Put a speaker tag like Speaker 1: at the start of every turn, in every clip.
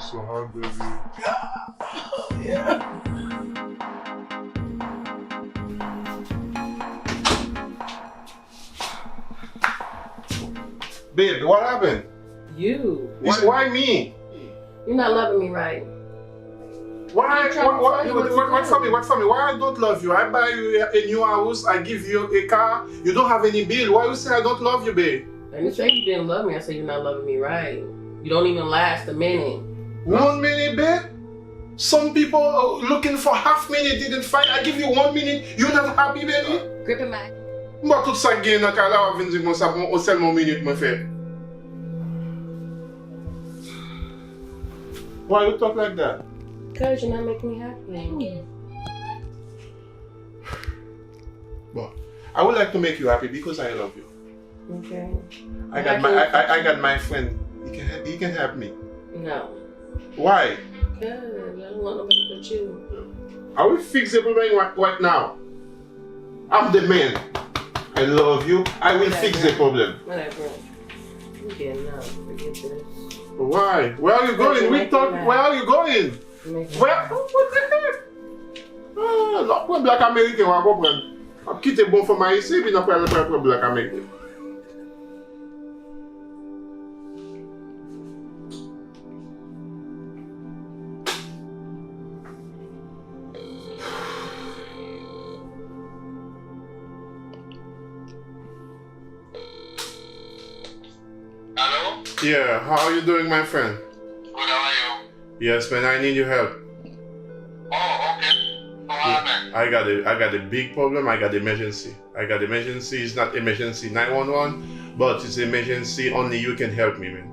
Speaker 1: so hard, baby.
Speaker 2: Yeah.
Speaker 1: Babe, what happened?
Speaker 3: You.
Speaker 1: Why me?
Speaker 3: You're not loving me right.
Speaker 1: What for me? What for me? Why I don't love you? I buy you a new house, I give you a car, you don't have any bill. Why you say I don't love you, babe?
Speaker 3: I didn't say you didn't love me, I said you're not loving me right. You don't even last a minute.
Speaker 1: 1 minute, babe? Some people are looking for half minute, didn't find. I give you 1 minute, you're not happy, baby?
Speaker 3: Grip it back.
Speaker 1: Moi, tout ça gagne dans le cas là, on vient dire ça, bon, seulement 1 minute, me fait. Why you talk like that?
Speaker 3: Because you're not making me happy.
Speaker 1: Well, I would like to make you happy because I love you.
Speaker 3: Okay.
Speaker 1: I got my friend. He can help me.
Speaker 3: No.
Speaker 1: Why?
Speaker 3: Because I don't want nobody but you.
Speaker 1: I will fix everything right now. I'm the man. I love you. I will fix the problem.
Speaker 3: Whatever. You getting up. Forget this.
Speaker 1: Why? Where are you going? We talk. Where are you going? Where? What the heck? Ah, non, pour black américain, on va comprendre. On quitte bon for ici, puis on va prendre pour black américain.
Speaker 4: Hello?
Speaker 1: Yeah, how are you doing, my friend?
Speaker 4: Good, how are you?
Speaker 1: Yes, man, I need your help.
Speaker 4: Oh, okay. What happened?
Speaker 1: I got a big problem. I got emergency. It's not emergency 911, but it's emergency. Only you can help me, man.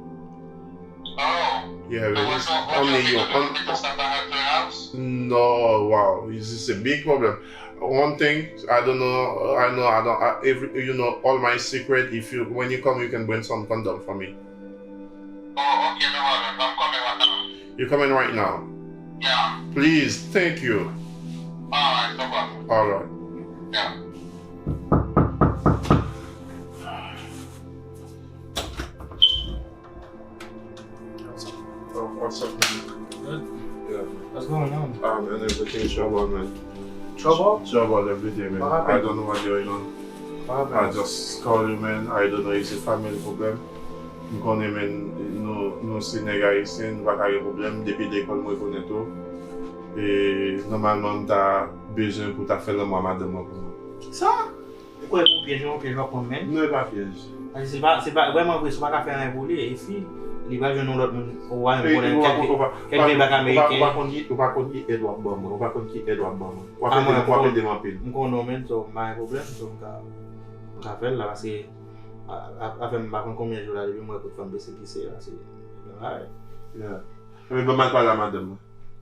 Speaker 4: Oh.
Speaker 1: Yeah,
Speaker 4: So
Speaker 1: it's
Speaker 4: what
Speaker 1: only
Speaker 4: you
Speaker 1: you.
Speaker 4: people stop at your house?
Speaker 1: No, wow, this is a big problem. One thing I don't know. You know all my secret. When you come, you can bring some condom for me.
Speaker 4: Oh, okay, no problem. I'm coming right now.
Speaker 1: You're coming right now.
Speaker 4: Yeah.
Speaker 1: Please, thank you.
Speaker 4: Alright, no problem.
Speaker 1: All right.
Speaker 4: Yeah.
Speaker 1: Oh, what's up, man?
Speaker 2: Good.
Speaker 1: Yeah.
Speaker 2: What's going on?
Speaker 1: And everything's trouble, man.
Speaker 2: Trouble?
Speaker 1: Trouble every day, man.
Speaker 2: What happened?
Speaker 1: I don't know what's going on.
Speaker 2: What
Speaker 1: I
Speaker 2: happened?
Speaker 1: just call you, man. I don't know, it's a family problem. Je connais, man, nous Sénégal ici, nous pas de problème. Depuis l'école, moi, je connais tout. Et normalement, tu as besoin pour faire le moi, madame.
Speaker 2: Ça? Pourquoi vous piégez pour même?
Speaker 1: Non, pas piège.
Speaker 2: C'est pas vraiment vrai, c'est pas faire un voler. Et si, il va jouer l'autre monde. On va
Speaker 1: On
Speaker 2: quelqu'un bac américain.
Speaker 1: va conduire Edouard Bam. On va conduire Edouard Bam. On va faire des mampilles.
Speaker 2: Je connais, c'est pas un problème. Donc, on va faire là parce que après, je ne sais pas combien de jours là, depuis moi, je peux faire baisser qui c'est là. C'est ouais.
Speaker 1: Yeah. Mais je ne pas la madame.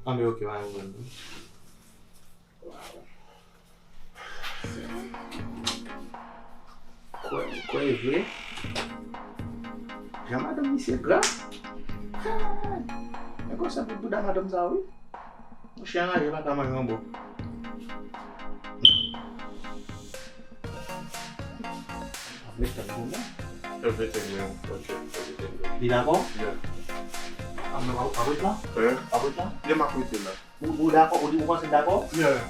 Speaker 2: Ah, mais ok, ouais, Quoi est vrai? J'ai madame ici, grand. Mais quoi ça peut vous donner madame ça, oui? Je suis en arrière, pas manger un beau.
Speaker 1: Everything, man. Okay, everything.
Speaker 2: Il est d'accord?
Speaker 1: Yeah.
Speaker 2: Ah, mais pas oui là?
Speaker 1: Yeah.
Speaker 2: Pas oui là?
Speaker 1: Il m'a coûté là.
Speaker 2: Vous d'accord? Vous pensez d'accord?
Speaker 1: Yeah.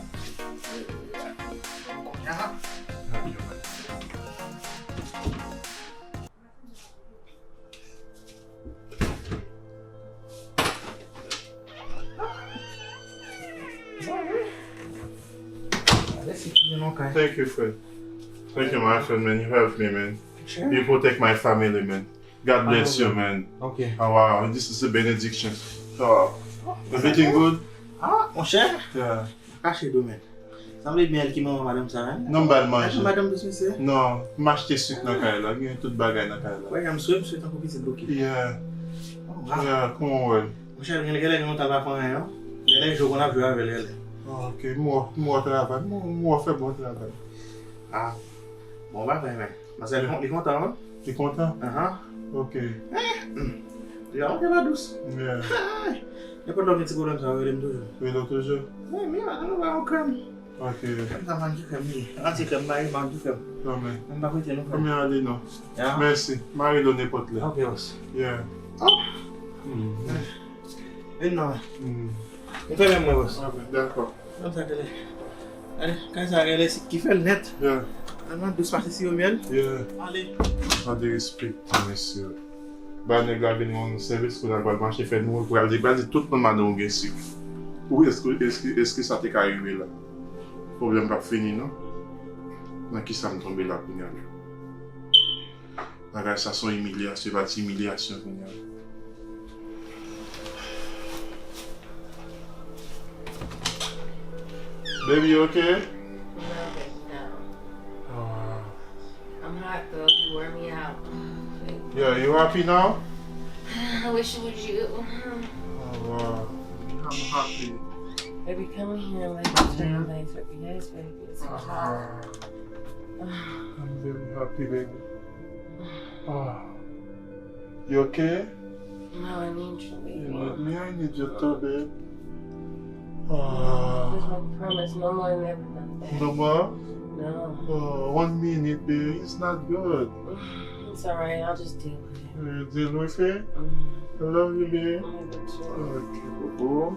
Speaker 1: Thank you, friend. Thank you, my friend, man. You helped me, man.
Speaker 2: Sure.
Speaker 1: You protect my family, man. God bless you, man.
Speaker 2: Ok.
Speaker 1: Oh, wow. This is a benediction. Oh, everything good?
Speaker 2: Ah, mon cher?
Speaker 1: Yeah.
Speaker 2: Cachez le domaine. Ça me bien qui m'a madame ça, hein?
Speaker 1: Non, bad manger.
Speaker 2: Madame de monsieur?
Speaker 1: Non, m'acheter sucre dans la là. Il y a tout bagage dans la là.
Speaker 2: Ouais, je suis un peu plus bloqué.
Speaker 1: Yeah.
Speaker 2: Ah,
Speaker 1: Yeah, come on, well.
Speaker 2: mon cher, il y a quelqu'un qui m'a pas fait rien. Il y a des jours qu'on a joué avec elle.
Speaker 1: Oh, ok, moi travail. Moi fait bon travail.
Speaker 2: Ah, bon, bah, mais c'est il est content, hein?
Speaker 1: Tu es content? Ok.
Speaker 2: Il a pas douce.
Speaker 1: Yeah.
Speaker 2: Il n'y a pas de petit problème, ça va aller toujours.
Speaker 1: Oui, toujours?
Speaker 2: Oui, mais on va en crème.
Speaker 1: Ok.
Speaker 2: Comme ça, mange du crème. Anti-crème, Marie, mange du crème.
Speaker 1: Non, mais.
Speaker 2: On va goûter, non?
Speaker 1: Combien année, non?
Speaker 2: Yeah.
Speaker 1: Merci. Marie donne n'importe là.
Speaker 2: Ok, os.
Speaker 1: Yeah.
Speaker 2: Oh. Non.
Speaker 1: Hmm.
Speaker 2: On fait même moi, boss.
Speaker 1: Ah, d'accord.
Speaker 2: Comme ça, allez, quand ça regarde ici, qui fait le net.
Speaker 1: Yeah.
Speaker 2: Allez, douce partie si au miel.
Speaker 1: Yeah.
Speaker 2: Allez.
Speaker 1: Pas de respect, monsieur. Bah, nèg la venu en service pour la marché fait nous pour aller dire tout le monde a un sucre. Ou est-ce que ça t'est arrivé là? Problème pas fini, non? Dans qui ça me tombe là pour nous? Regarde, ça sont humiliation, pas humiliation pour nous. Baby, you okay?
Speaker 3: No, baby, no.
Speaker 1: Oh.
Speaker 3: I'm hot though. You wear me out.
Speaker 1: Yeah, you happy now?
Speaker 3: I wish it was you.
Speaker 1: Oh, wow. I'm happy.
Speaker 3: Baby, come in here and lay down your legs. Yes, baby. It's so hot.
Speaker 1: I'm very happy, baby. Oh. You okay?
Speaker 3: No, I need you, baby.
Speaker 1: I need you too, babe.
Speaker 3: There's no promise. No more than ever done that.
Speaker 1: No more?
Speaker 3: No.
Speaker 1: Oh, 1 minute, babe. It's not good.
Speaker 3: It's alright. I'll just deal with it.
Speaker 1: You deal with it? I love you, babe. Okay, boo.